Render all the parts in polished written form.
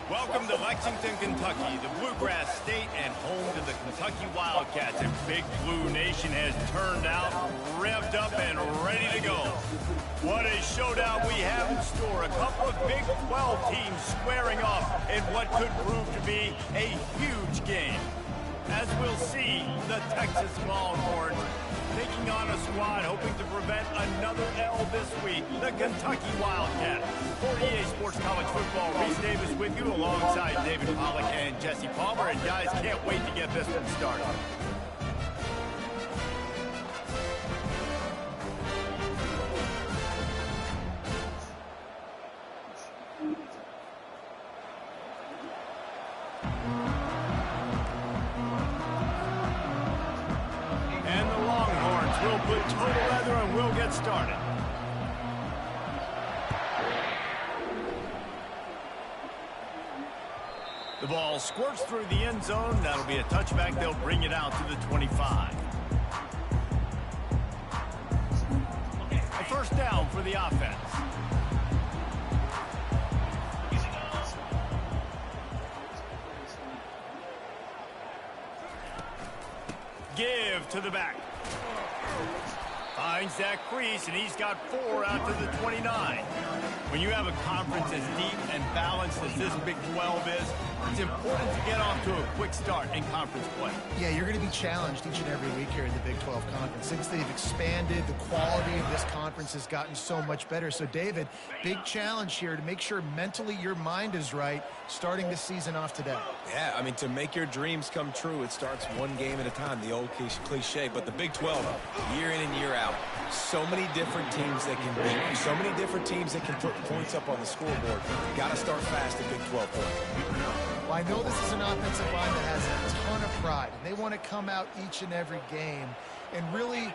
Welcome to Lexington, Kentucky, the Bluegrass State and home to the Kentucky Wildcats. And Big Blue Nation has turned out, revved up, and ready to go. What a showdown we have in store. A couple of Big 12 teams squaring off in what could prove to be a huge game. As we'll see, the Texas Longhorns taking on a squad hoping to prevent another L this week, the Kentucky Wildcats. For EA Sports College Football, Reese Davis with you alongside David Pollack and Jesse Palmer. And guys, can't wait to get this one started. We'll put total leather and we'll get started. The ball squirts through the end zone. That'll be a touchback. They'll bring it out to the 25. A first down for the offense. Give to the back. Finds that crease, and he's got 4 out to the 29. When you have a conference as deep and balanced as this Big 12 is, it's important to get off to a quick start in conference play. Yeah, you're going to be challenged each and every week here in the Big 12 Conference. Since they've expanded, the quality of this conference has gotten so much better. So, David, big challenge here to make sure mentally your mind is right starting this season off today. Yeah, I mean, to make your dreams come true, it starts one game at a time, the old cliche. But the Big 12, year in and year out, so many different teams that can beat, so many different teams that can put points up on the scoreboard. Got to start fast at Big 12 points. Well, I know this is an offensive line that has a ton of pride. They want to come out each and every game and really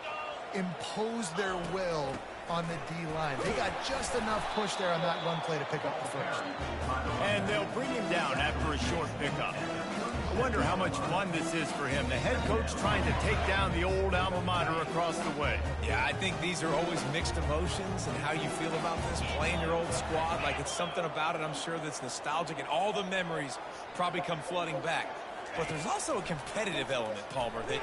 impose their will on the D-line. They got just enough push there on that run play to pick up the first. And they'll bring him down after a short pickup. I wonder how much fun this is for him. The head coach trying to take down the old alma mater across the way. Yeah, I think these are always mixed emotions, and how you feel about this, playing your old squad. Like, it's something about it, I'm sure, that's nostalgic, and all the memories probably come flooding back. But there's also a competitive element, Palmer, that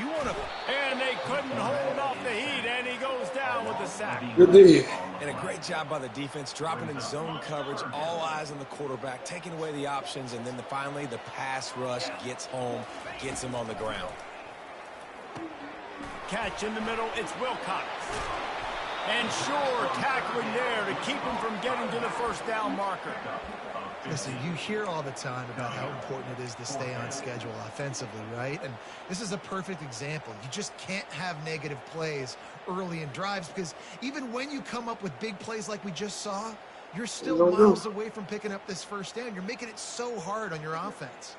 you want to... And they couldn't hold off the heat, and he goes down with the sack. Good D. And a great job by the defense, dropping in zone coverage, all eyes on the quarterback, taking away the options, and then finally the pass rush gets home, gets him on the ground. Catch in the middle, it's Wilcox. And sure, tackling there to keep him from getting to the first down marker. Listen, you hear all the time about how important it is to stay on schedule offensively, right? And this is a perfect example. You just can't have negative plays early in drives because even when you come up with big plays like we just saw, you're still miles away from picking up this first down. You're making it so hard on your offense.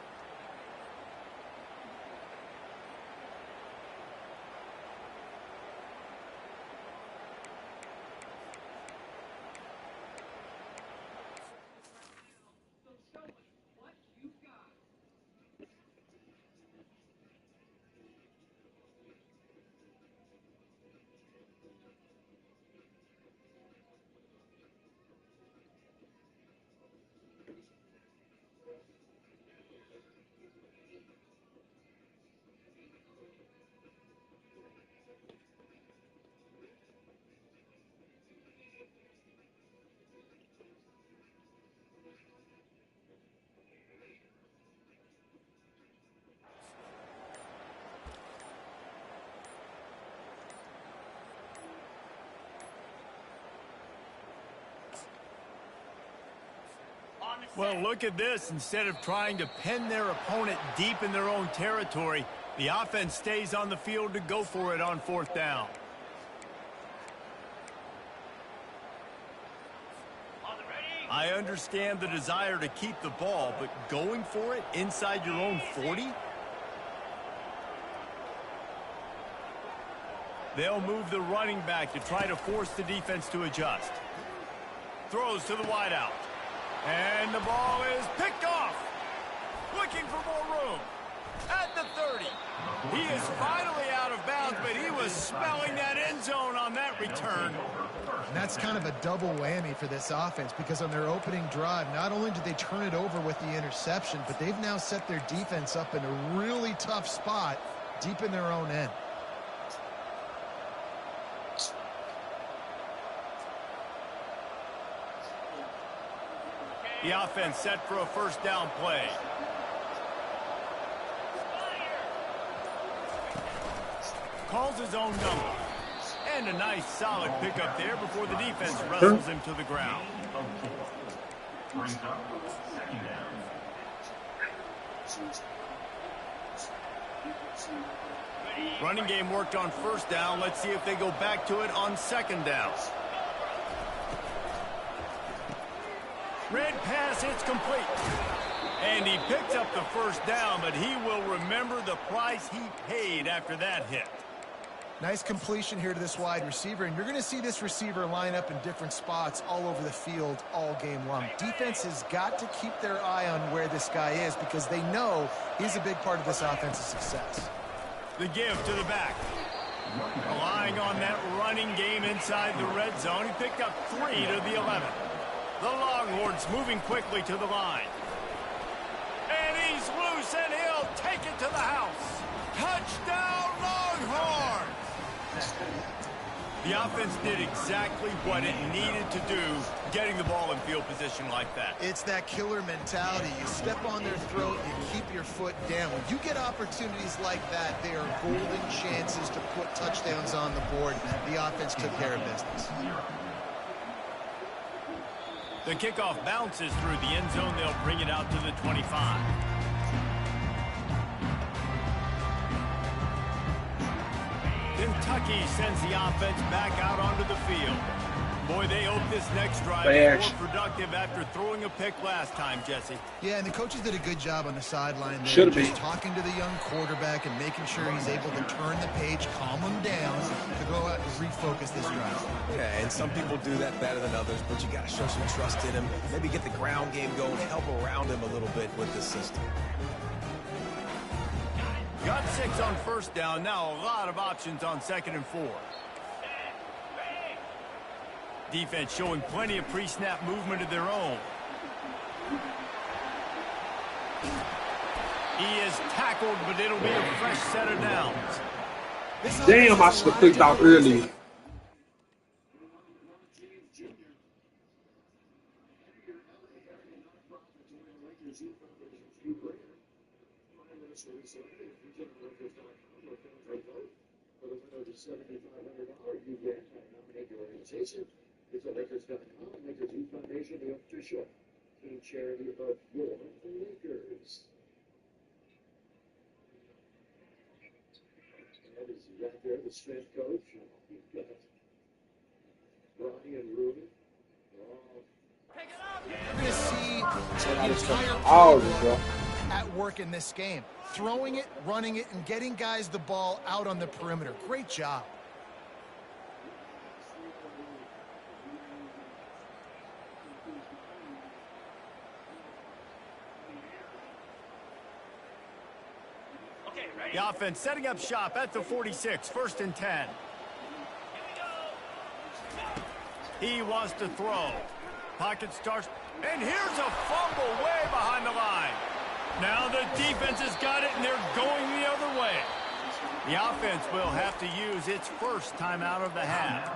Well, look at this. Instead of trying to pin their opponent deep in their own territory, the offense stays on the field to go for it on fourth down. I understand the desire to keep the ball, but going for it inside your own 40? They'll move the running back to try to force the defense to adjust. Throws to the wideout. And the ball is picked off. Looking for more room. At the 30. He is finally out of bounds, but he was smelling that end zone on that return. And that's kind of a double whammy for this offense, because on their opening drive, not only did they turn it over with the interception, but they've now set their defense up in a really tough spot deep in their own end. The offense set for a first down play. Calls his own number. And a nice solid pickup there before the defense wrestles him to the ground. Running game worked on first down. Let's see if they go back to it on second down. Red pass, it's complete. And he picks up the first down, but he will remember the price he paid after that hit. Nice completion here to this wide receiver, and you're going to see this receiver line up in different spots all over the field all game long. Defense has got to keep their eye on where this guy is, because they know he's a big part of this offensive success. The give to the back. Relying on that running game inside the red zone. He picked up 3 to the 11. The Longhorns moving quickly to the line. And he's loose, and he'll take it to the house. Touchdown, Longhorns! The offense did exactly what it needed to do, getting the ball in field position like that. It's that killer mentality. You step on their throat, you keep your foot down. When you get opportunities like that, they are golden chances to put touchdowns on the board. The offense took care of business. The kickoff bounces through the end zone. They'll bring it out to the 25. Kentucky sends the offense back out onto the field. Boy, they hope this next drive is more productive after throwing a pick last time, Jesse. Yeah, and the coaches did a good job on the sideline there. Should be. Just talking to the young quarterback and making sure he's able to turn the page, calm him down, to go out and refocus this drive. Yeah, and some people do that better than others, but you got to show some trust in him. Maybe get the ground game going, help around him a little bit with the system. Got 6 on first down. Now a lot of options on 2nd and 4. Defense showing plenty of pre-snap movement of their own. He is tackled, but it'll be a fresh set of downs. Damn, I should have clicked out early. It's a Lakers.com, Lakers Youth Foundation, the official team charity of your Lakers. That is right there, the strength coach. You've got Ronnie and Rudy. You're going to see the entire bro. at work in this game. Throwing it, running it, and getting guys the ball out on the perimeter. Great job. The offense setting up shop at the 46, 1st and 10. He wants to throw. Pocket starts, and here's a fumble way behind the line. Now the defense has got it, and they're going the other way. The offense will have to use its first timeout of the half.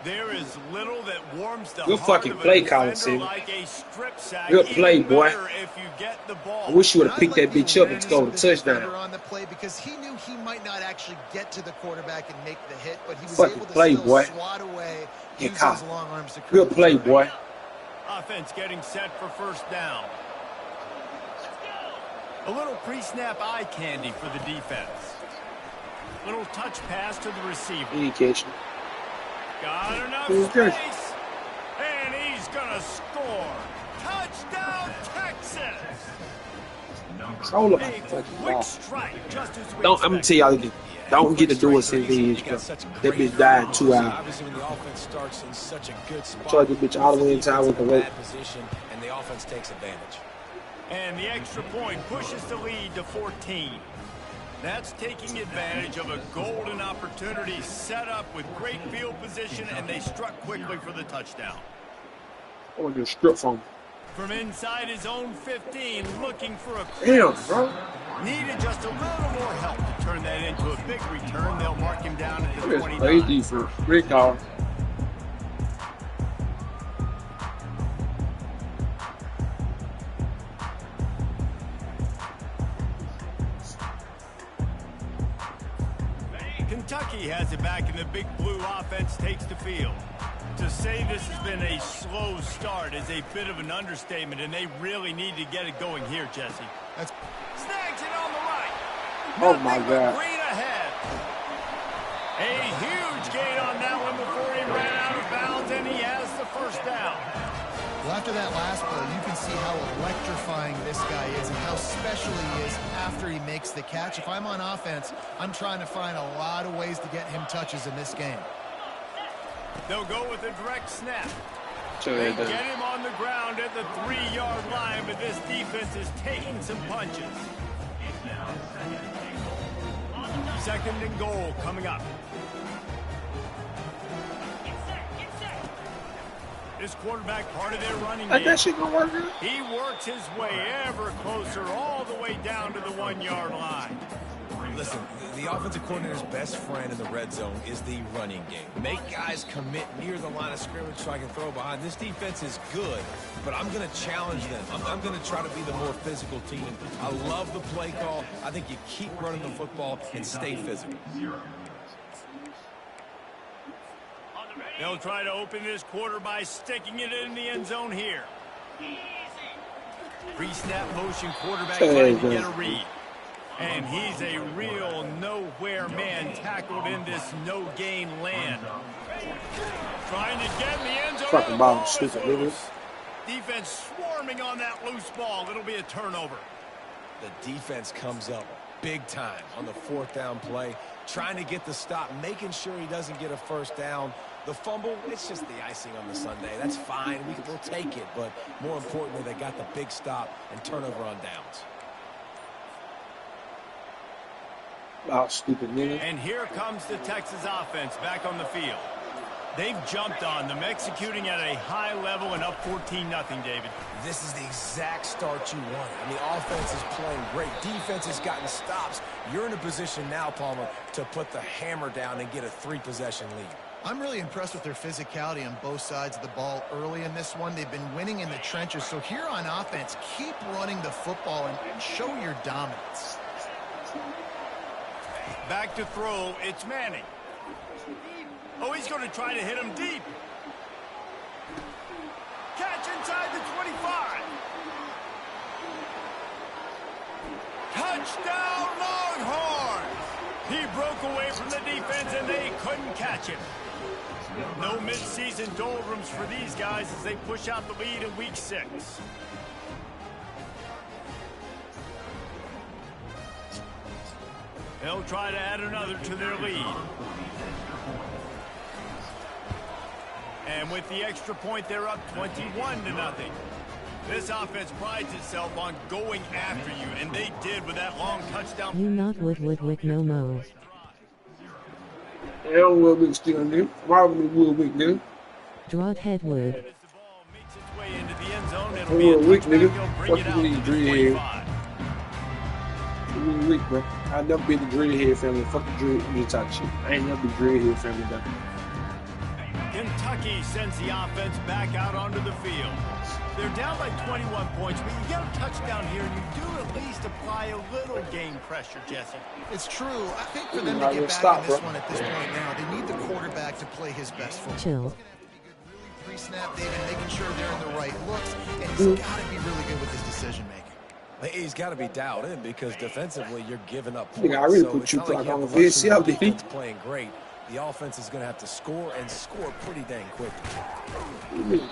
There is little that warms the Good heart fucking of a play, defender Colin, like a strip sack. Good play, Even boy. better if you get the ball. I wish you would have picked I that like bitch up and the scored a awareness of this touchdown. defender on the play, because he knew he might not actually get to the quarterback and make the hit, but he was Fucking able to play, still boy. swat away, Yeah, use Kyle. his long arms to Good play, boy. Offense getting set for first down. A little pre-snap eye candy for the defense. Little touch pass to the receiver. He ain't catching. Got enough Who's this? space. And he's going to score score. Touchdown, Texas. Hold up. A quick strike just as we I'm gonna tell y'all again. Don't get the door since that bitch died in 2 hours. Obviously, when the offense starts in such a good spot, Charge the bitch all the way in time with the weight. position, and the offense takes advantage. And the extra point pushes the lead to 14. That's taking advantage of a golden opportunity set up with great field position, and they struck quickly for the touchdown. I want to do a strip phone. From inside his own 15, looking for a Damn, cross. bro. Needed just a little more help to turn that into a big return. They'll mark him down at the That's 29. great defense. Great call. Kentucky has it back, and the big blue offense takes the field. To say this has been a slow start is a bit of an understatement, and they really need to get it going here, Jesse. That's Snags it on the right. Oh, my Nothing but God. green ahead. A huge gain on that one before he ran out of bounds, and he has the first down. Well, after that last play, you can see how electrifying this guy is and how special he is after he makes the catch. If I'm on offense, I'm trying to find a lot of ways to get him touches in this game. They'll go with a direct snap. So They get him on the ground at the 3-yard line, but this defense is taking some punches. Second and goal coming up. This quarterback part of their running game. that shit gonna work good. He works his way ever closer all the way down to the 1-yard line. Listen, the offensive coordinator's best friend in the red zone is the running game. Make guys commit near the line of scrimmage so I can throw behind. This defense is good, but I'm going to challenge them. I'm going to try to be the more physical team. I love the play call. I think you keep running the football and stay physical. They'll try to open this quarter by sticking it in the end zone here. Pre-snap motion quarterback trying to get a read. And he's a real nowhere man tackled in this no-gain land. Trying to get in the end zone. Fucking The ball, ball is stupid nigga. loose. Defense swarming on that loose ball. It'll be a turnover. The defense comes up big time on the 4th down play, trying to get the stop, making sure he doesn't get a first down. The fumble, it's just the icing on the sundae. That's fine. We'll take it. But more importantly, they got the big stop and turnover on downs. Oh, stupid nigga. And here comes the Texas offense back on the field. They've jumped on them, executing at a high level and up 14-0, David. This is the exact start you want. I mean, offense is playing great. Defense has gotten stops. You're in a position now, Palmer, to put the hammer down and get a 3-possession lead. I'm really impressed with their physicality on both sides of the ball early in this one. They've been winning in the trenches. So here on offense, keep running the football and show your dominance. Back to throw, it's Manning. Oh, he's going to try to hit him deep. Catch inside the 25. Touchdown, Longhorns! He broke away from the defense, and they couldn't catch him. No midseason doldrums for these guys as they push out the lead in Week 6. They'll try to add another to their lead. And with the extra point, they're up 21-0. This offense prides itself on going after you, and they did with that long touchdown. You not would no mo. Yeah, Woodwick still new. Why would Woodwick new? Drawed headwood. As the ball makes its way into the end zone, it'll be a Woodwick, touchback. nigga. They'll bring Fuck it you out need, to the dreadhead. 25. Woodwick, bro. I never been the Dreadhead family. Fuck the Dread. You talk shit. I ain't never been Dreadhead family, though. Kentucky sends the offense back out onto the field. They're down by 21 points, but you get a touchdown here, and you do at least apply a little game pressure, Jesse. It's true. I think for them to get back in this one at this point now, they need the quarterback to play his best football. Chill. He's going to have to be good, really pre-snap, David, making sure they're in the right looks, and he's got to be really good with his decision-making. He's got to be dialed in because defensively you're giving up Nigga, points. I really so put it's you not like like you on have the a VCL, defense did he? playing great. the offense is going to have to score and score pretty dang quickly.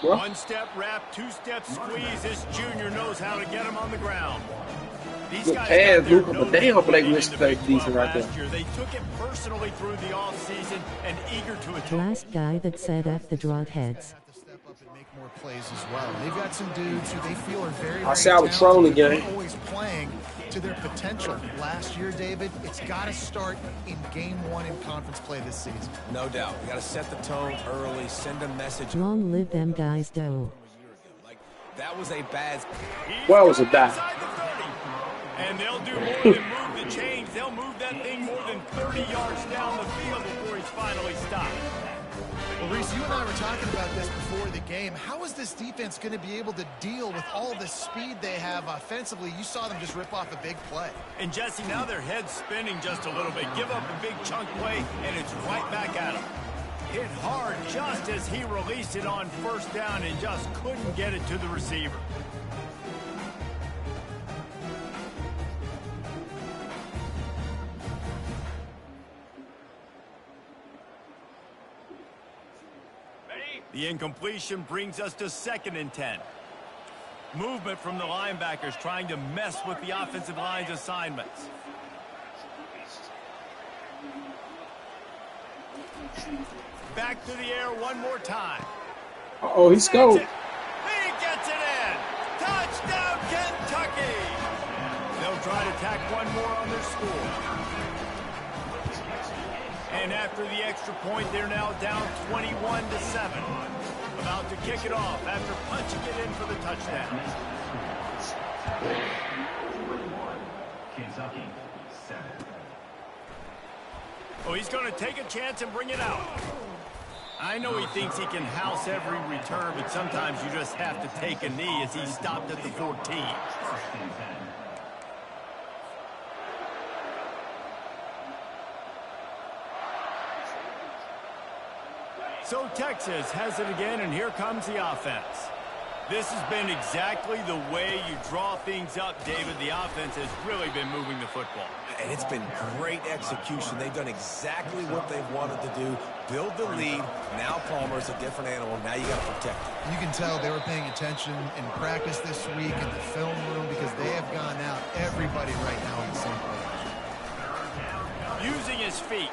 One-step wrap, two-step squeeze. This junior knows how to get him on the ground. These Good guys pass, got their Luka, but damn, noses Blake bleeding Wilson in the Big plays decent 12 right last there. year. They took it personally through the offseason and eager to attack. Last guy that said F the drought heads. Have to step up and make more plays as well. They've got some dudes who they feel are very, I very see I was talented, trolling, but they're gang. always playing to their potential. Last year, David, it's got to start in game 1 in conference play this season. No doubt. We got to set the tone early, send a message. Long live them guys though. Like, that was a bad... Well, it was a die. Inside the 30. And they'll do more than move the chains. They'll move that thing more than 30 yards down the field before he's finally stopped. Well, Reese, you and I were talking about this before the game. How is this defense going to be able to deal with all the speed they have offensively? You saw them just rip off a big play. And Jesse, now their head's spinning just a little bit. Give up a big chunk play, and it's right back at him. Hit hard just as he released it on first down and just couldn't get it to the receiver. The incompletion brings us to 2nd and 10. Movement from the linebackers trying to mess with the offensive line's assignments. Back to the air one more time. Uh-oh, he scored. He gets it in. Touchdown, Kentucky. They'll try to tack one more on their score. And after the extra point, they're now down 21-7. About to kick it off after punching it in for the touchdown. Kentucky, 7. Oh, he's going to take a chance and bring it out. I know he thinks he can house every return, but sometimes you just have to take a knee as he stopped at the 14. So Texas has it again, and here comes the offense. This has been exactly the way you draw things up, David. The offense has really been moving the football. And it's been great execution. They've done exactly what they've wanted to do. Build the lead. Now Palmer's a different animal. Now you got to protect him. You can tell they were paying attention in practice this week in the film room because they have gone out, everybody right now on the same page. Using his feet.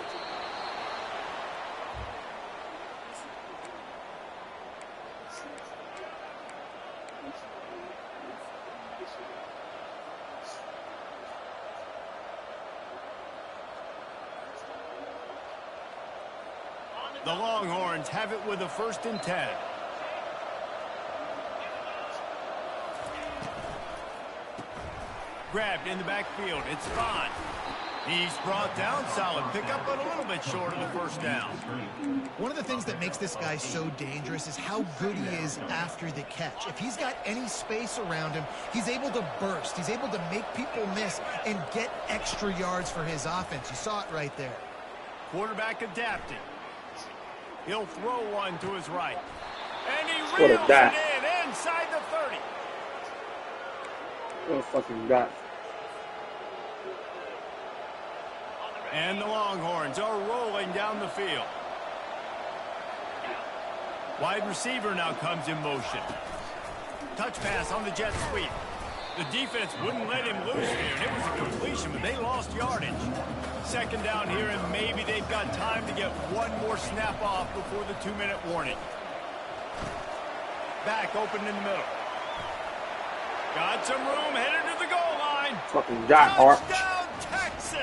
The Longhorns have it with a 1st and 10. Grabbed in the backfield. It's fine. He's brought down. Solid pickup, but a little bit short of the 1st down. One of the things that makes this guy so dangerous is how good he is after the catch. If he's got any space around him, he's able to burst. He's able to make people miss and get extra yards for his offense. You saw it right there. Quarterback adapting. He'll throw one to his right. And he What a reels dot. it in inside the 30. What a fucking guy. And the Longhorns are rolling down the field. Wide receiver now comes in motion. Touch pass on the jet sweep. The defense wouldn't let him loose here. It was a completion, but they lost yardage. 2nd down here, and maybe they've got time to get one more snap off before the 2-minute warning. Back open in the middle. Got some room, headed to the goal line. Fucking got Hart. Touchdown, Texas!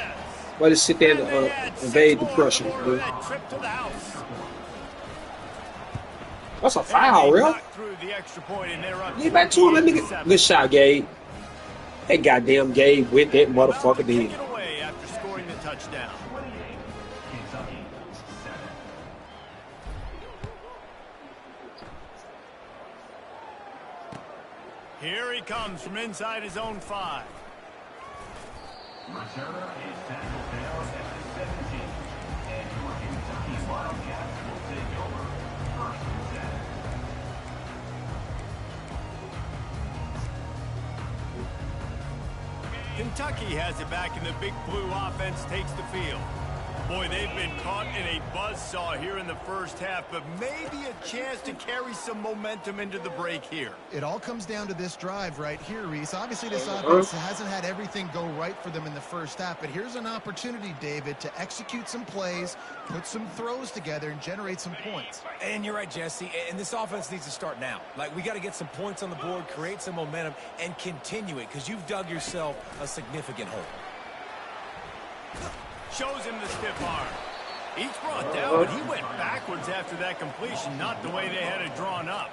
Why just sit there And they had and 6 evade the more pressure, before dude? that trip to the house. That's a foul, real. Through the extra point, and they're up Get back to him, that nigga. 28-7. Good shot, Gabe. That goddamn Gabe with that motherfucker Take did. it away after scoring the touchdown. Kentucky, 7. Here he comes from inside his own 5. Returner is tackled down at the 17. And your Kentucky Wildcats will take over 1st and 10. Kentucky has it back, and the big blue offense takes the field. Boy, they've been caught in a buzzsaw here in the first half, but maybe a chance to carry some momentum into the break here. It all comes down to this drive right here, Reese. Obviously, this offense hasn't had everything go right for them in the first half, but here's an opportunity, David, to execute some plays, put some throws together, and generate some points. And you're right, Jesse, and this offense needs to start now. Like, we got to get some points on the board, create some momentum, and continue it, because you've dug yourself a significant hole. Shows him the stiff arm. He's brought down, but he went backwards after that completion, not the way they had it drawn up.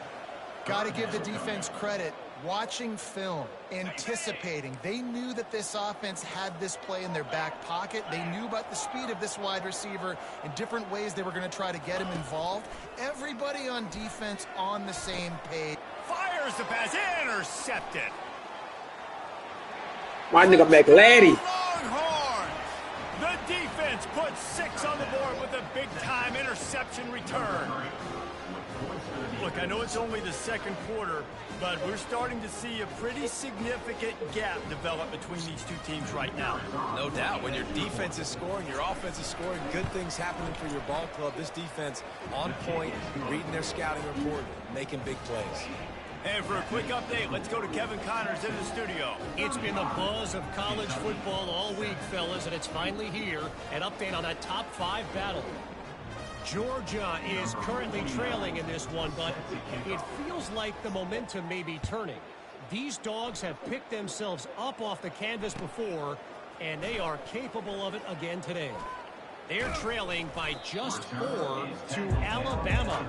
Got to give the defense credit. Watching film, anticipating. They knew that this offense had this play in their back pocket. They knew about the speed of this wide receiver and different ways they were going to try to get him involved. Everybody on defense on the same page. Fires the pass, intercepted. My nigga McLady. Longhorns. The defense puts 6 on the board with a big-time interception return. Look, I know it's only the second quarter, but we're starting to see a pretty significant gap develop between these two teams right now. No doubt. When your defense is scoring, your offense is scoring, good things happening for your ball club. This defense on point, reading their scouting report, making big plays. And for a quick update, let's go to Kevin Connors in the studio. It's been the buzz of college football all week, fellas, and it's finally here. An update on that top 5 battle. Georgia is currently trailing in this one, but it feels like the momentum may be turning. These dogs have picked themselves up off the canvas before, and they are capable of it again today. They're trailing by just 4 to Alabama.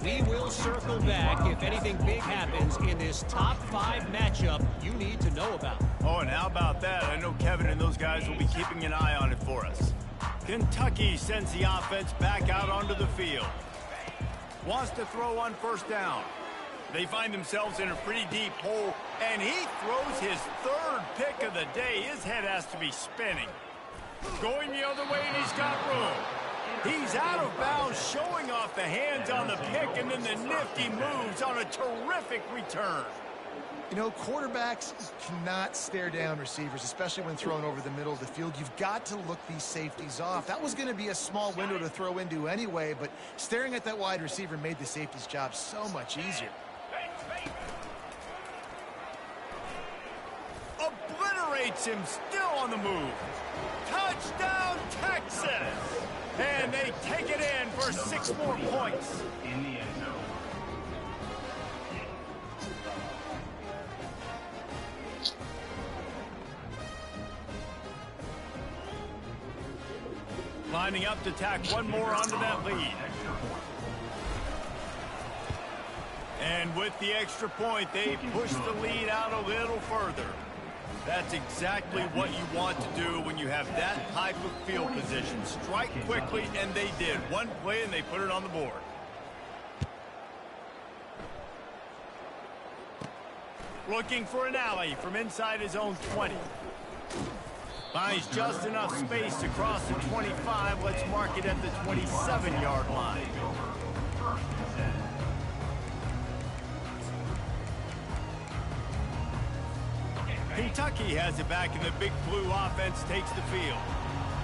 We will circle back if anything big happens in this top 5 matchup you need to know about. Oh, and how about that? I know Kevin and those guys will be keeping an eye on it for us. Kentucky sends the offense back out onto the field. Wants to throw on first down. They find themselves in a pretty deep hole, and he throws his 3rd pick of the day. His head has to be spinning. Going the other way, and he's got room. He's out of bounds, showing off the hands on the pick, and then the nifty moves on a terrific return. You know, quarterbacks cannot stare down receivers, especially when thrown over the middle of the field. You've got to look these safeties off. That was going to be a small window to throw into anyway, but staring at that wide receiver made the safety's job so much easier. Obliterates him, still on the move. Touchdown, Texas! And they take it in for 6 more points. In the end zone. Lining up to tack one more onto that lead. And with the extra point, they push the lead out a little further. That's exactly what you want to do when you have that type of field position. Strike quickly, and they did. One play, and they put it on the board. Looking for an alley from inside his own 20. Finds just enough space to cross the 25. Let's mark it at the 27-yard line. Kentucky has it back, and the Big Blue offense takes the field.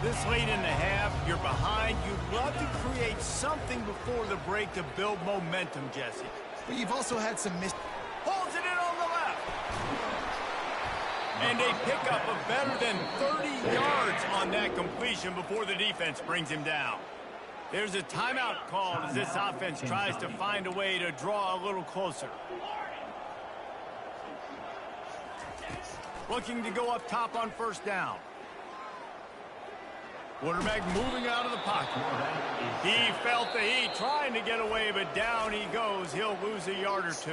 This late in the half, you're behind. You'd love to create something before the break to build momentum, Jesse. But you've also had some Holds it in on the left. And they pick up a better than 30 yards on that completion before the defense brings him down. There's a timeout called as this offense tries to find a way to draw a little closer. Looking to go up top on first down. Quarterback moving out of the pocket. He felt the heat trying to get away, but down he goes. He'll lose a yard or 2.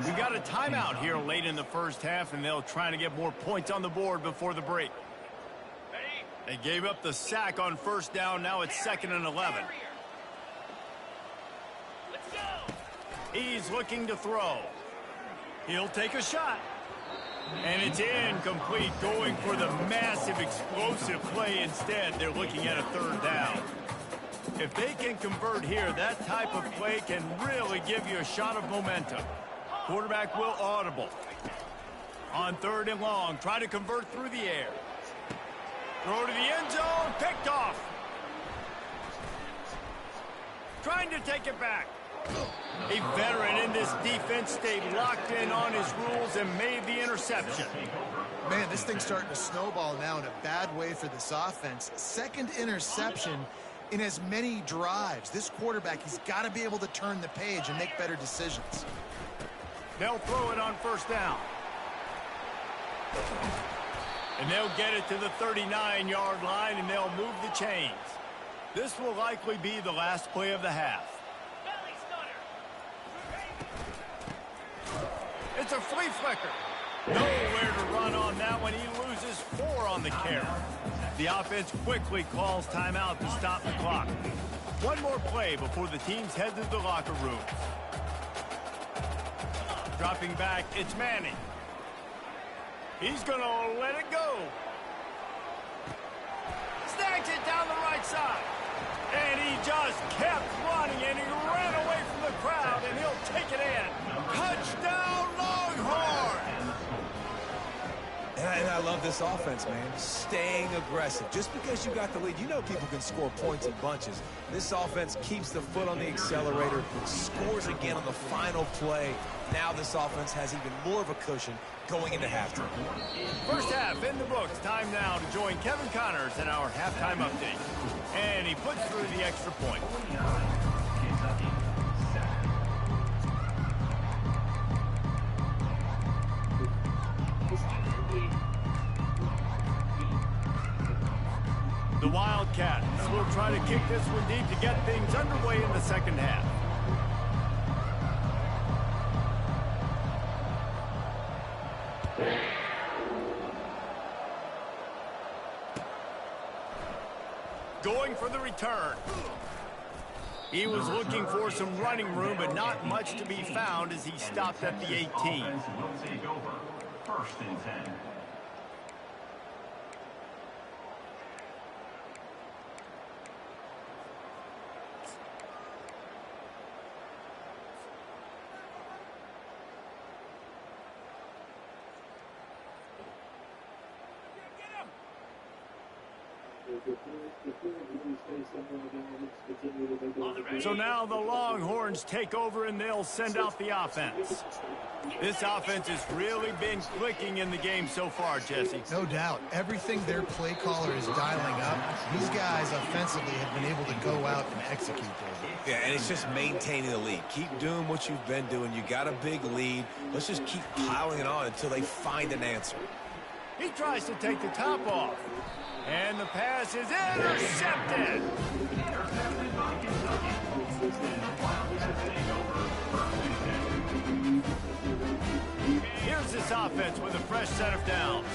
We got a timeout here late in the first half, and they'll try to get more points on the board before the break. They gave up the sack on first down. Now it's 2nd and 11. He's looking to throw. He'll take a shot. And it's incomplete, going for the massive explosive play instead. They're looking at a 3rd down. If they can convert here, that type of play can really give you a shot of momentum. Quarterback will audible. On 3rd and long, try to convert through the air. Throw to the end zone, picked off. trying to take it back. A veteran in this defense stayed locked in on his rules and made the interception. Man, this thing's starting to snowball now in a bad way for this offense. Second interception in as many drives. This quarterback, he's got to be able to turn the page and make better decisions. They'll throw it on first down. And they'll get it to the 39-yard line, and they'll move the chains. This will likely be the last play of the half. It's a flea flicker. Nowhere to run on that one. He loses 4 on the carry. The offense quickly calls timeout to stop the clock. One more play before the teams head to the locker room. Dropping back, it's Manning. He's going to let it go. Snags it down the right side. And he just kept running, and he ran away from the crowd, and he'll take it in. Touchdown, Longhorn! And I love this offense, man. Staying aggressive. Just because you got the lead, you know people can score points in bunches. This offense keeps the foot on the accelerator, scores again on the final play. Now this offense has even more of a cushion going into halftime. First half in the books. Time now to join Kevin Connors in our halftime update. And he puts through the extra point. The Wildcats will try to kick this one deep to get things underway in the second half. Going for the return. He was looking for some running room, but not much to be found as he stopped at the 18. First and 10. So now the Longhorns take over and they'll send out the offense. This offense has really been clicking in the game so far, Jesse. No doubt. Everything their play caller is dialing up, these guys offensively have been able to go out and execute those. Yeah, and it's just maintaining the lead. Keep doing what you've been doing. You got a big lead. Let's just keep piling it on until they find an answer. He tries to take the top off. And the pass is intercepted. Here's this offense with a fresh set of downs.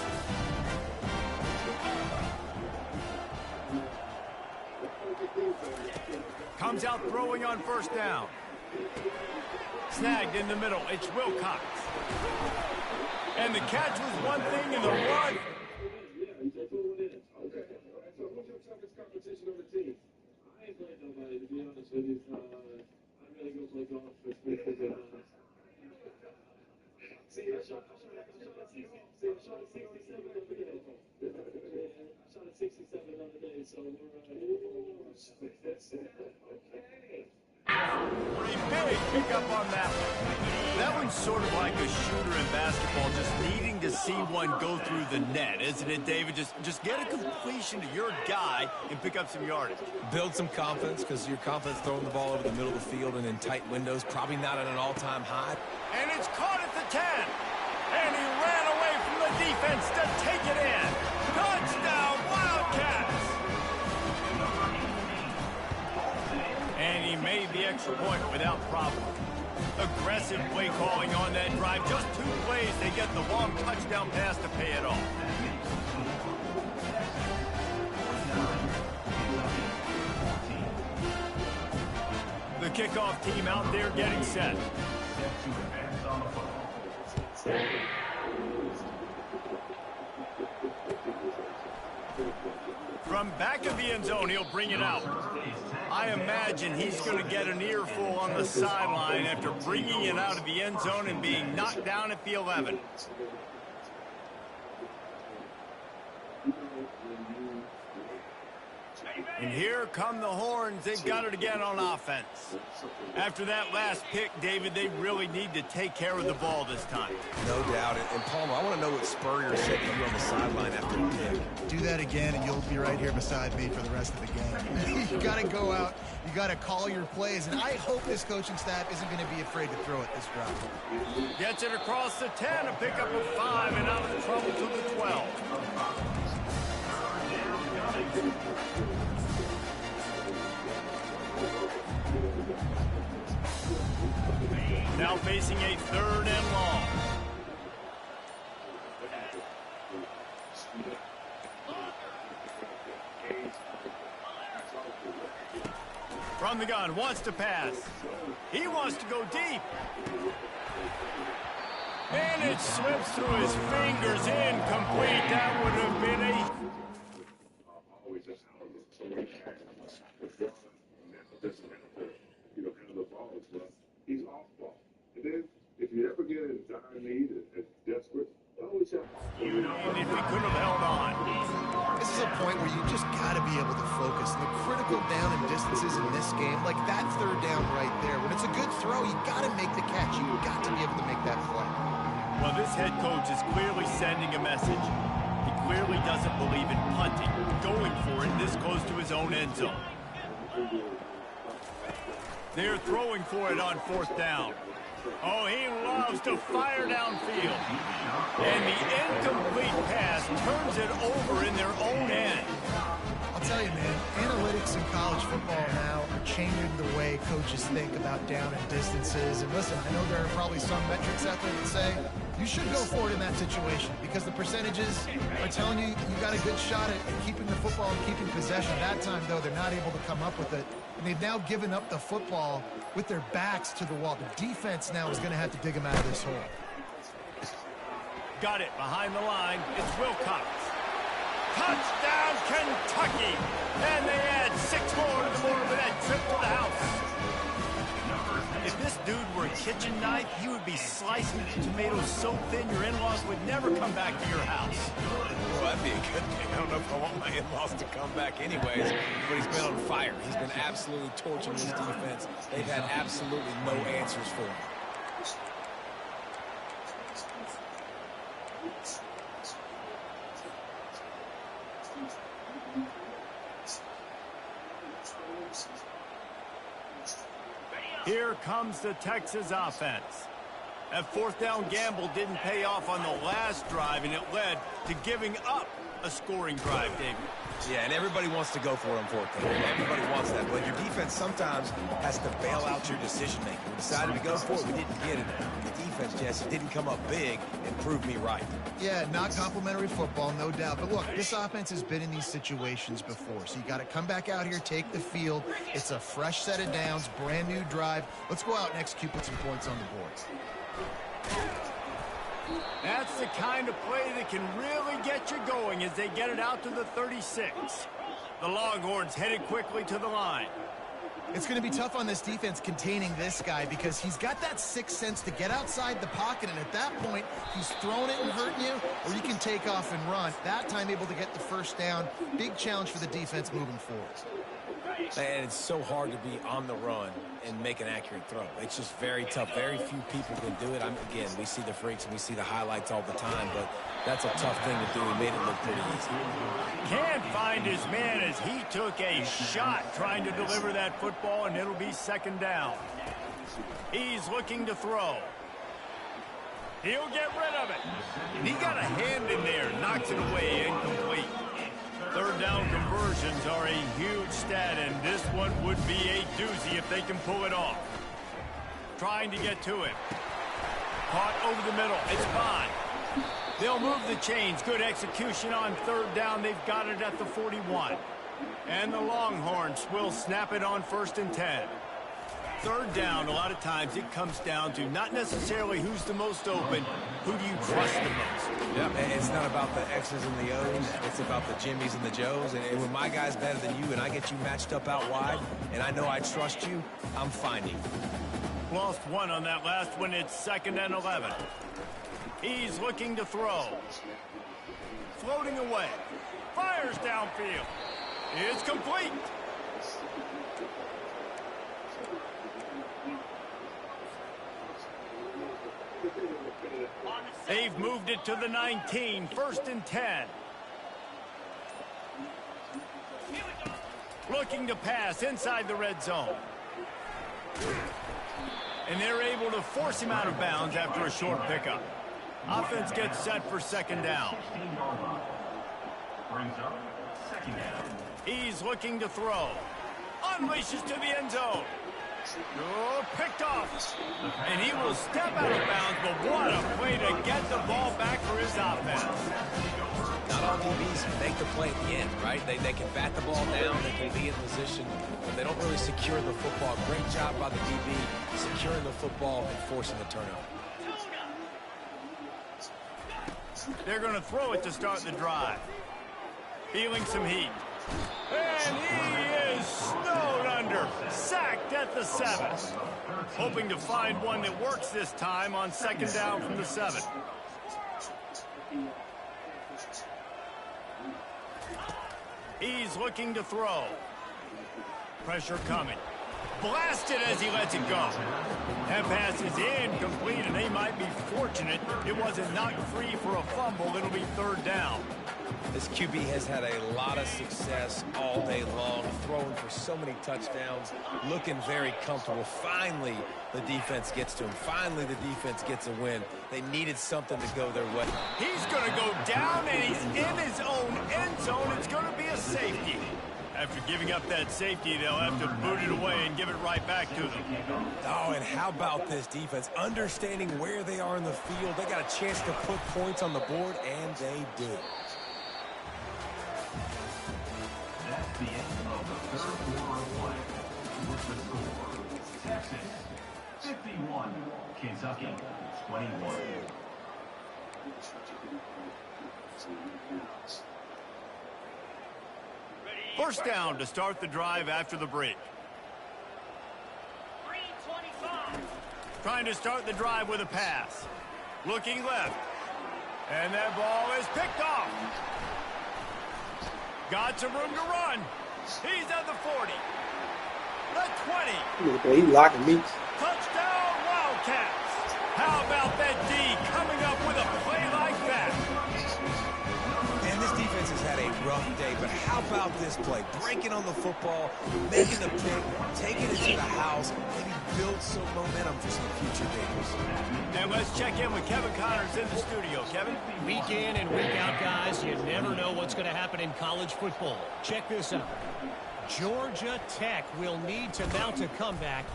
Comes out throwing on first down. Snagged in the middle. It's Wilcox. And the catch was one thing and the run. Pretty big pickup on that one. That one's sort of like a shooter in basketball, just needing to see one go through the net, isn't it, David? Just get a completion to your guy and pick up some yardage. Build some confidence, because your confidence throwing the ball over the middle of the field and in tight windows, probably not at an all-time high. And it's caught at the 10. And he ran away from the defense to take it in. Touchdown, Wildcats! And he made the extra point without problem. Aggressive play calling on that drive. Just 2 plays, they get the long touchdown pass to pay it off. The kickoff team out there getting set. From back of the end zone, he'll bring it out. I imagine he's going to get an earful on the sideline after bringing it out of the end zone and being knocked down at the 11. And here come the horns. They've got it again on offense. After that last pick, David, they really need to take care of the ball this time. No doubt. And Palmer, I want to know what Spurrier said to you on the sideline after the pick. Do that again, and you'll be right here beside me for the rest of the game. You got to go out. You got to call your plays, and I hope this coaching staff isn't going to be afraid to throw it this drive. Gets it across the 10, a pickup of 5, and out of trouble to the 12. Now facing a 3rd and long. From the gun, wants to pass. He wants to go deep. And it slips through his fingers, incomplete. That would have been a... He's off ball. And then, if you ever get in dire need and desperate, always have. And if he could have held on. This is a point where you just got to be able to focus. The critical down and distances in this game, like that 3rd down right there, when it's a good throw, you got to make the catch. You got to be able to make that play. Well, this head coach is clearly sending a message. He clearly doesn't believe in punting, going for it this close to his own end zone. They're throwing for it on 4th down. Oh, he loves to fire downfield. And the incomplete pass turns it over in their own end. I'll tell you, man, analytics in college football now are changing the way coaches think about down and distances. And listen, I know there are probably some metrics out there that say you should go for it in that situation because the percentages are telling you you got a good shot at keeping the football and keeping possession. That time, though, they're not able to come up with it. And they've now given up the football with their backs to the wall. The defense now is going to have to dig them out of this hole. Got it behind the line. It's Wilcox. Touchdown, Kentucky! And they add 6 more to the board with that trip to the house. If this dude were a kitchen knife, he would be slicing the tomatoes so thin your in-laws would never come back to your house. Well, that'd be a good thing. I don't know if I want my in-laws to come back anyways, but he's been on fire. He's been absolutely torching this defense. They've had absolutely no answers for him. Here comes the Texas offense. That 4th down gamble didn't pay off on the last drive, and it led to giving up a scoring drive, David. Yeah, and everybody wants to go for it on 4th down. Everybody wants that, but your defense sometimes has to bail out your decision-making. We decided to go for it. We didn't get it. The defense, Jesse, didn't come up big and prove me right. Yeah, not complimentary football, no doubt. But look, this offense has been in these situations before. So you got to come back out here, take the field. It's a fresh set of downs, brand new drive. Let's go out and execute, put some points on the board. That's the kind of play that can really get you going as they get it out to the 36. The Longhorns headed quickly to the line. It's going to be tough on this defense containing this guy because he's got that sixth sense to get outside the pocket, and at that point, he's throwing it and hurting you, or you can take off and run. That time able to get the 1st down. Big challenge for the defense moving forward. And it's so hard to be on the run and make an accurate throw. It's just very tough. Very few people can do it. Again, we see the freaks and we see the highlights all the time, but that's a tough thing to do. He made it look pretty easy. Can't find his man as he took a shot trying to deliver that football, and it'll be 2nd down. He's looking to throw. He'll get rid of it. And he got a hand in there, knocks it away, incomplete. 3rd down conversions are a huge stat, and this one would be a doozy if they can pull it off. Trying to get to it. Caught over the middle. It's fine. They'll move the chains. Good execution on 3rd down. They've got it at the 41. And the Longhorns will snap it on 1st and 10. 3rd down, a lot of times it comes down to not necessarily who's the most open, who do you trust the most. Yeah, and it's not about the X's and the O's. It's about the Jimmys and the Joes. And when my guy's better than you and I get you matched up out wide, and I know I trust you, I'm finding. Lost one on that last one. It's 2nd and 11. He's looking to throw. Floating away. Fires downfield. It's complete. They've moved it to the 19, 1st and 10. Looking to pass inside the red zone. And they're able to force him out of bounds after a short pickup. Offense gets set for 2nd down. He's looking to throw. Unleashes to the end zone. Oh, picked off. And he will step out of bounds, but what a play to get the ball back for his offense. Not all DBs make the play at the end, right? They can bat the ball down, they can be in position, but they don't really secure the football. Great job by the DB securing the football and forcing the turnover. They're going to throw it to start the drive. Feeling some heat. And he is snowed under. Sacked at the 7. Hoping to find one that works this time on 2nd down from the 7. He's looking to throw. Pressure coming. Blasted as he lets it go. That pass is incomplete, and they might be fortunate it wasn't knocked free for a fumble. It'll be 3rd down. This QB has had a lot of success all day long, throwing for so many touchdowns, looking very comfortable. Finally, the defense gets to him. Finally, the defense gets a win. They needed something to go their way. He's going to go down, and he's in his own end zone. It's going to be a safety. After giving up that safety, they'll have to boot it away and give it right back to them. Oh, and how about this defense? Understanding where they are in the field. They got a chance to put points on the board, and they did. That's the end of the 3rd quarter of play. With the score, Texas 51, Kentucky 21. First down to start the drive after the break. Trying to start the drive with a pass. Looking left. And that ball is picked off. Got some room to run. He's at the 40. The 20. He locking me. Touchdown, Wildcats. How about that D coming up with a play like that? And this defense has had a rough day, but how about this play? Breaking on the football, making the pick, taking it to the house, maybe build some momentum for some future games. And let's check in with Kevin Connors in the studio. Kevin? Week in and week out, guys, you never know what's going to happen in college football. Check this out. Georgia Tech will need to mount a comeback,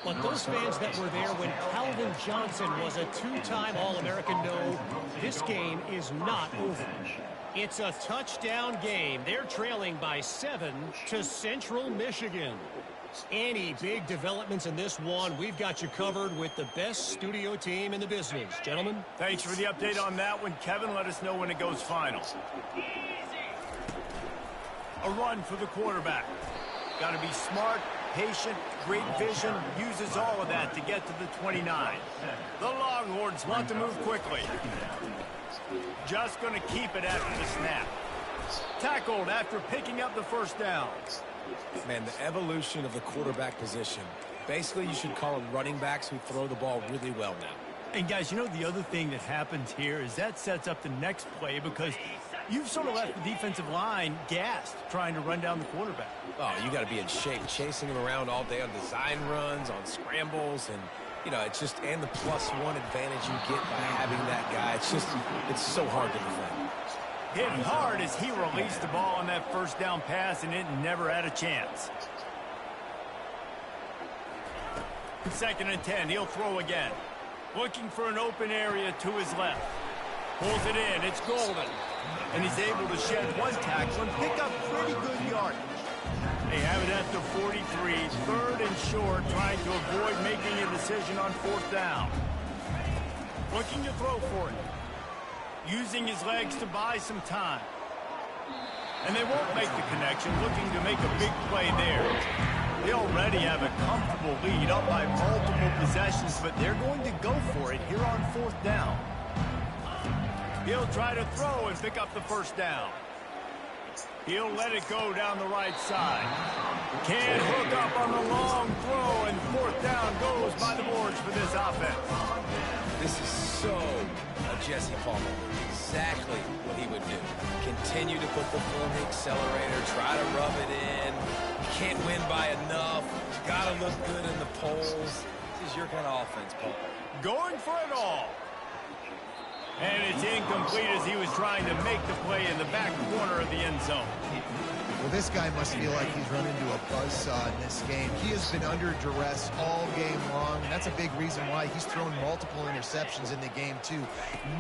but those fans that were there when Calvin Johnson was a 2-time All-American know this game is not over. It's a touchdown game. They're trailing by 7 to Central Michigan. Any big developments in this one, we've got you covered with the best studio team in the business. Gentlemen? Thanks for the update on that one, Kevin. Let us know when it goes final. A run for the quarterback. Got to be smart, patient, great vision. Uses all of that to get to the 29. The Longhorns want to move quickly. Just going to keep it after the snap. Tackled after picking up the first down. Man, the evolution of the quarterback position. Basically, you should call them running backs who throw the ball really well now. And guys, you know the other thing that happens here is that sets up the next play because you've sort of left the defensive line gassed trying to run down the quarterback. Oh, you got to be in shape, chasing him around all day on design runs, on scrambles, and you know, it's just, and the +1 advantage you get by having that guy. It's so hard to defend. Hit hard as he released the ball on that first down pass, and it never had a chance. 2nd and 10, he'll throw again. Looking for an open area to his left. Pulls it in, it's Golden. And he's able to shed one tackle and pick up pretty good yardage. They have it at the 43, 3rd and short, trying to avoid making a decision on 4th down. Looking to throw for it. Using his legs to buy some time. And they won't make the connection, looking to make a big play there. They already have a comfortable lead up by multiple possessions, but they're going to go for it here on 4th down. He'll try to throw and pick up the first down. He'll let it go down the right side. Can't hook up on the long throw, and fourth down goes by the boards for this offense. This is so a Jesse Palmer. Exactly what he would do. Continue to put the foot on the accelerator, try to rub it in. You can't win by enough. Got to look good in the polls. This is your kind of offense, Paul. Going for it all. And it's incomplete as he was trying to make the play in the back corner of the end zone. Well, this guy must feel like he's run into a buzzsaw in this game. He has been under duress all game long, and that's a big reason why he's thrown multiple interceptions in the game, too.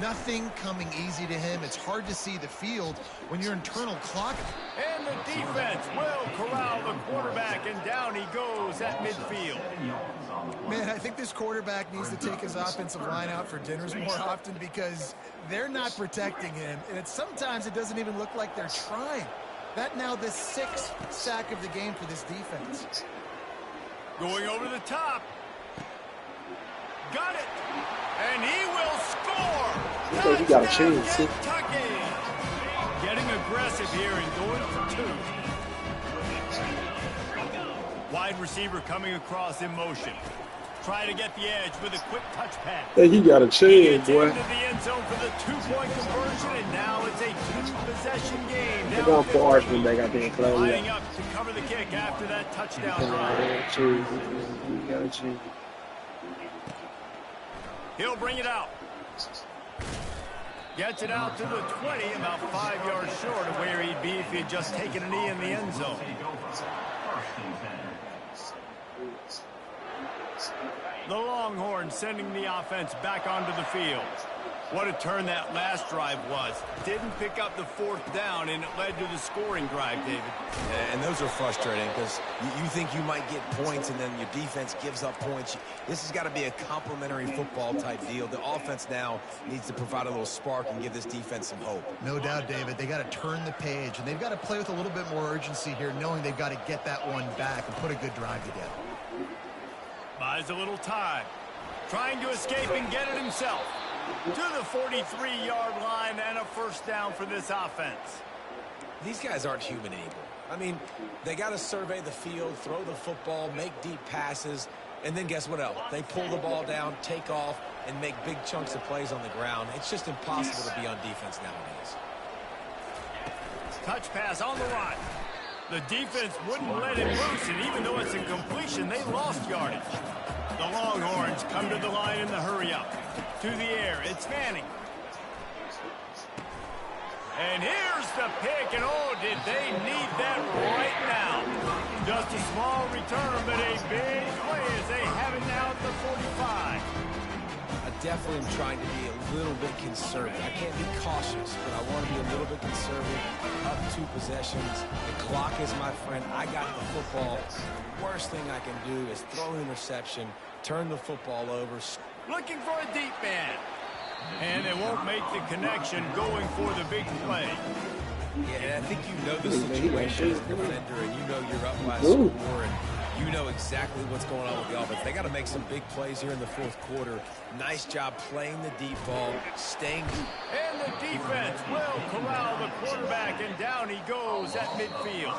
Nothing coming easy to him. It's hard to see the field when your internal clock. And the defense will corral the quarterback, and down he goes at midfield. Man, I think this quarterback needs to take his offensive line out for dinners more often because they're not protecting him, and sometimes it doesn't even look like they're trying. That now the 6th sack of the game for this defense. Going over the top. Got it. And he will score. He got a chance. Kentucky. Getting aggressive here and going for 2. Wide receiver coming across in motion. Try to get the edge with a quick touch pass. Hey, he got a chance, boy. Into the end zone for the 2-point conversion, and now it's a 2-possession game. They're going for Archman back out there and close. Lining up to cover the kick after that touchdown drive. He got a chance. He'll bring it out. Gets it out to the 20, about 5 yards short of where he'd be if he had just taken a knee in the end zone. The Longhorns sending the offense back onto the field. What a turn that last drive was. Didn't pick up the 4th down, and it led to the scoring drive, David. Yeah, and those are frustrating because you think you might get points, and then your defense gives up points. This has got to be a complementary football type deal. The offense now needs to provide a little spark and give this defense some hope. No doubt, David. They got to turn the page, and they've got to play with a little bit more urgency here, knowing they've got to get that one back and put a good drive together. Buys a little time. Trying to escape and get it himself. To the 43-yard line and a first down for this offense. These guys aren't human anymore. I mean, they got to survey the field, throw the football, make deep passes, and then guess what else? They pull the ball down, take off, and make big chunks of plays on the ground. It's just impossible to be on defense nowadays. Touch pass on the run. The defense wouldn't let it loose, and even though it's a completion, they lost yardage. The Longhorns come to the line in the hurry-up. To the air, it's Manning. And here's the pick, and oh, did they need that right now. Just a small return, but a big play as they have it now at the 45. I definitely am trying to be a little bit conservative. I can't be cautious, but I want to be a little bit conservative. Up 2 possessions. The clock is my friend. I got the football. Worst thing I can do is throw an interception, turn the football over. Looking for a deep man. And they won't make the connection going for the big play. Yeah, and I think you know the situation as a defender, and you know you're up by a score, and you know exactly what's going on with the offense. They got to make some big plays here in the 4th quarter. Nice job playing the deep ball, staying. And the defense will corral the quarterback, and down he goes at midfield.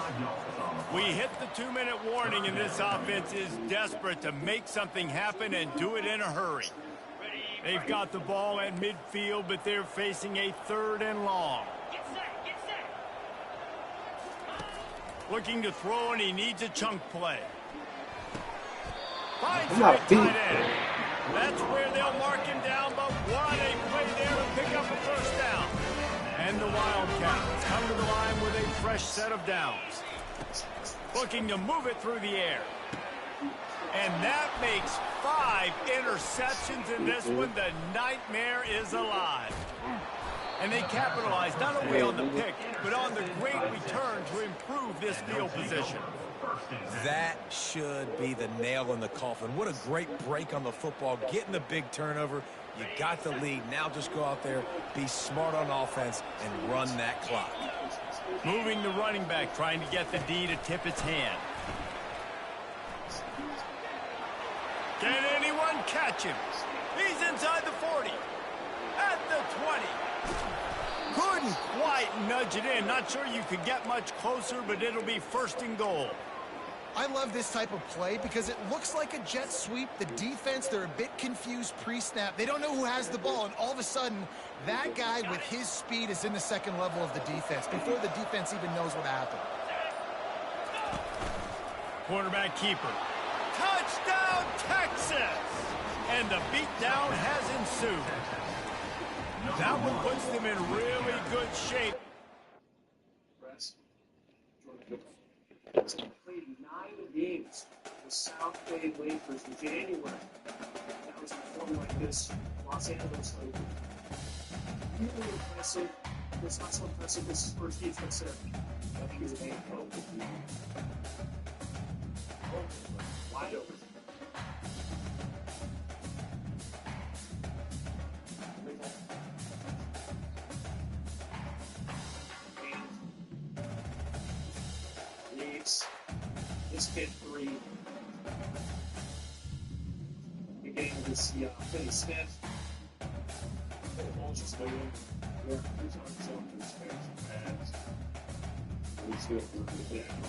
We hit the 2-minute warning, and this offense is desperate to make something happen and do it in a hurry. They've got the ball at midfield, but they're facing a 3rd and long. Looking to throw, and he needs a chunk play. Finds a tight end. That's where they'll mark him down, but what a play there to pick up a first down. And the Wildcats come to the line with a fresh set of downs. Looking to move it through the air. And that makes 5 interceptions in this one. The nightmare is alive. And they capitalize not only on the pick, but on the great return to improve this field position. That should be the nail in the coffin. What a great break on the football. Getting the big turnover. You got the lead. Now just go out there, be smart on offense, and run that clock. Moving the running back, trying to get the D to tip its hand. Can anyone catch him? He's inside the 40. At the 20. Couldn't quite nudge it in. Not sure you could get much closer, but it'll be first and goal. I love this type of play because it looks like a jet sweep. The defense, they're a bit confused pre-snap. They don't know who has the ball, and all of a sudden, that guy with his speed is in the second level of the defense before the defense even knows what happened. Quarterback keeper. Touchdown, Texas! And the beatdown has ensued. That one puts them in really good shape. Played 9 games with South Bay Lakers in January. That was performing like this. Los Angeles Lakers. Really impressive. It's not so impressive. This is his first defense there. I think he's a man. Wide open. This kid 3. Again, this Finney Smith. The ball's just going in. Yeah, 3 times on this pass. And he's going to put it down.